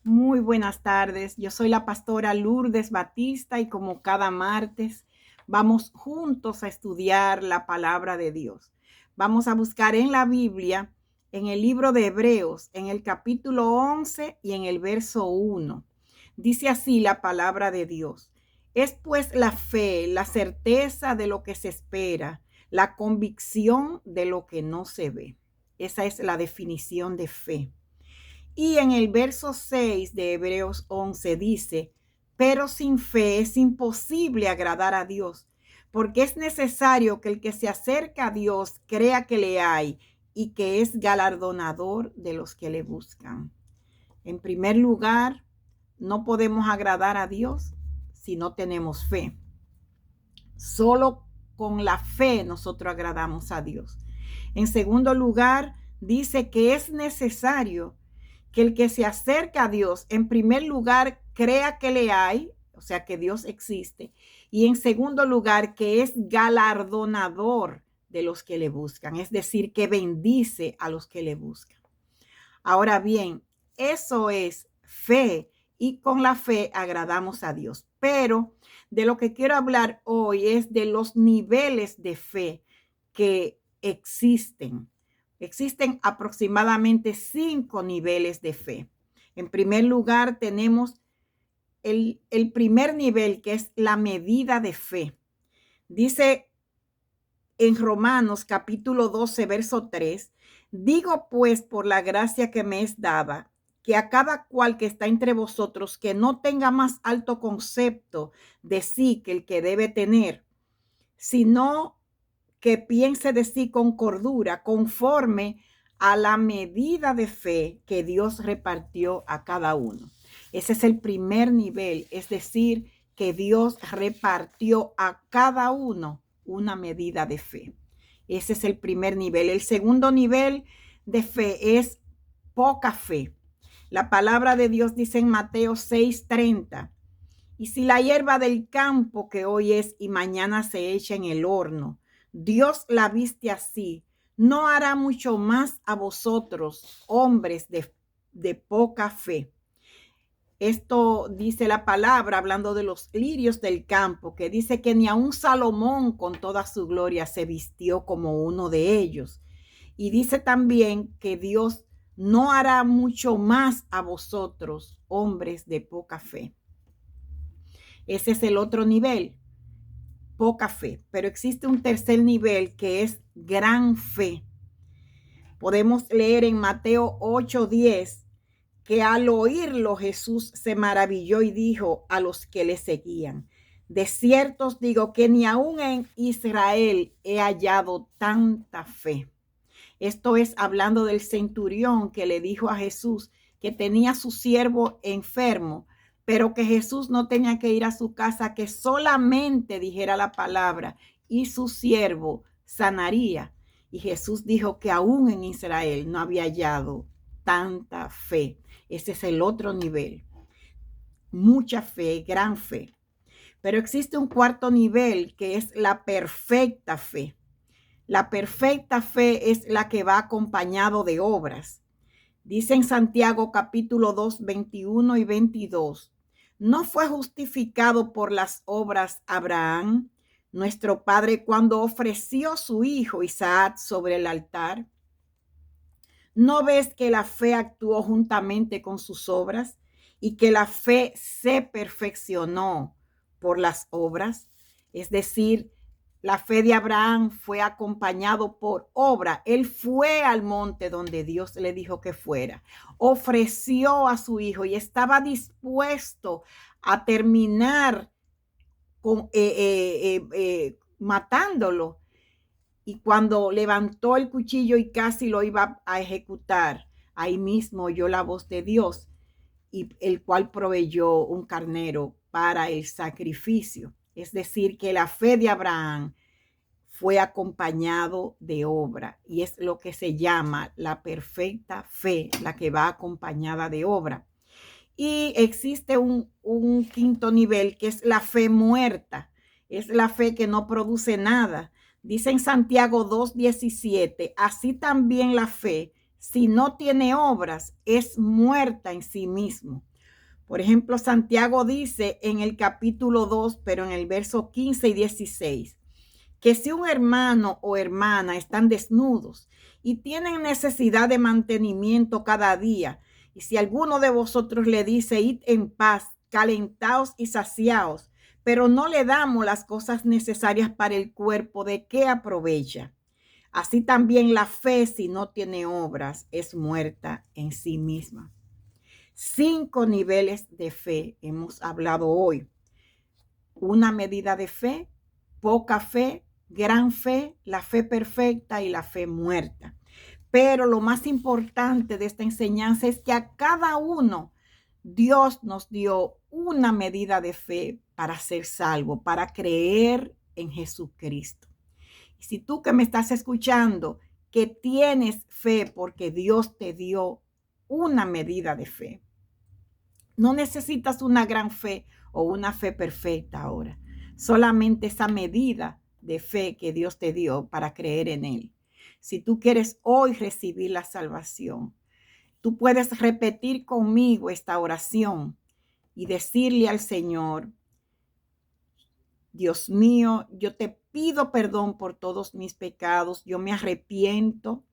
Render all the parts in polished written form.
Muy buenas tardes. Yo soy la pastora Lourdes Batista y como cada martes vamos juntos a estudiar la palabra de Dios. Vamos a buscar en la Biblia, en el libro de Hebreos, en el capítulo 11 y en el verso 1. Dice así la palabra de Dios. Es pues la fe, la certeza de lo que se espera, la convicción de lo que no se ve. Esa es la definición de fe. Y en el verso 6 de Hebreos 11 dice, pero sin fe es imposible agradar a Dios, porque es necesario que el que se acerca a Dios crea que le hay y que es galardonador de los que le buscan. En primer lugar, no podemos agradar a Dios si no tenemos fe. Solo con la fe nosotros agradamos a Dios. En segundo lugar, dice que es necesario que el que se acerca a Dios, en primer lugar, crea que le hay, o sea, que Dios existe, y en segundo lugar, que es galardonador de los que le buscan, es decir, que bendice a los que le buscan. Ahora bien, eso es fe y con la fe agradamos a Dios. Pero de lo que quiero hablar hoy es de los niveles de fe que existen. Existen aproximadamente 5 niveles de fe. En primer lugar, tenemos el primer nivel, que es la medida de fe. Dice en Romanos capítulo 12, verso 3, digo pues por la gracia que me es dada, que a cada cual que está entre vosotros, que no tenga más alto concepto de sí que el que debe tener, sino que piense de sí con cordura, conforme a la medida de fe que Dios repartió a cada uno. Ese es el primer nivel, es decir, que Dios repartió a cada uno una medida de fe. Ese es el primer nivel. El segundo nivel de fe es poca fe. La palabra de Dios dice en Mateo 6:30, y si la hierba del campo que hoy es y mañana se echa en el horno, Dios la viste así, ¿no hará mucho más a vosotros, hombres de poca fe? Esto dice la palabra hablando de los lirios del campo, que dice que ni aun Salomón con toda su gloria se vistió como uno de ellos. Y dice también que Dios no hará mucho más a vosotros, hombres de poca fe. Ese es el otro nivel, poca fe. Pero existe un tercer nivel que es gran fe. Podemos leer en Mateo 8:10 que al oírlo Jesús se maravilló y dijo a los que le seguían, de cierto os digo que ni aún en Israel he hallado tanta fe. Esto es hablando del centurión que le dijo a Jesús que tenía su siervo enfermo, pero que Jesús no tenía que ir a su casa, que solamente dijera la palabra y su siervo sanaría. Y Jesús dijo que aún en Israel no había hallado tanta fe. Ese es el otro nivel. Mucha fe, gran fe. Pero existe un cuarto nivel que es la perfecta fe. La perfecta fe es la que va acompañado de obras. Dice en Santiago capítulo 2, 21 y 22. ¿No fue justificado por las obras Abraham, nuestro padre, cuando ofreció su hijo Isaac sobre el altar? ¿No ves que la fe actuó juntamente con sus obras y que la fe se perfeccionó por las obras? Es decir, la fe de Abraham fue acompañado por obra. Él fue al monte donde Dios le dijo que fuera, ofreció a su hijo y estaba dispuesto a terminar con, matándolo. Y cuando levantó el cuchillo y casi lo iba a ejecutar, ahí mismo oyó la voz de Dios, y el cual proveyó un carnero para el sacrificio. Es decir, que la fe de Abraham fue acompañado de obra, y es lo que se llama la perfecta fe, la que va acompañada de obra. Y existe un quinto nivel, que es la fe muerta. Es la fe que no produce nada. Dice en Santiago 2:17, así también la fe, si no tiene obras, es muerta en sí mismo. Por ejemplo, Santiago dice en el capítulo 2, pero en el verso 15 y 16, que si un hermano o hermana están desnudos y tienen necesidad de mantenimiento cada día, y si alguno de vosotros le dice, id en paz, calentaos y saciaos, pero no le damos las cosas necesarias para el cuerpo, ¿de qué aprovecha? Así también la fe, si no tiene obras, es muerta en sí misma. 5 niveles de fe hemos hablado hoy. Una medida de fe, poca fe, gran fe, la fe perfecta y la fe muerta. Pero lo más importante de esta enseñanza es que a cada uno Dios nos dio una medida de fe para ser salvo, para creer en Jesucristo. Y si tú que me estás escuchando, que tienes fe porque Dios te dio una medida de fe, no necesitas una gran fe o una fe perfecta ahora, solamente esa medida de fe que Dios te dio para creer en Él. Si tú quieres hoy recibir la salvación, tú puedes repetir conmigo esta oración y decirle al Señor, Dios mío, yo te pido perdón por todos mis pecados, yo me arrepiento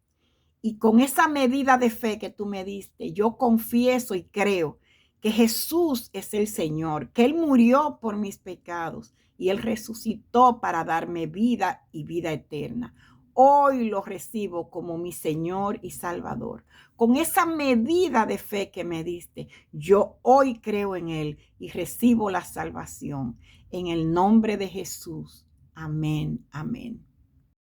y con esa medida de fe que tú me diste, yo confieso y creo que Jesús es el Señor, que Él murió por mis pecados y Él resucitó para darme vida y vida eterna. Hoy lo recibo como mi Señor y Salvador. Con esa medida de fe que me diste, yo hoy creo en Él y recibo la salvación. En el nombre de Jesús. Amén, amén.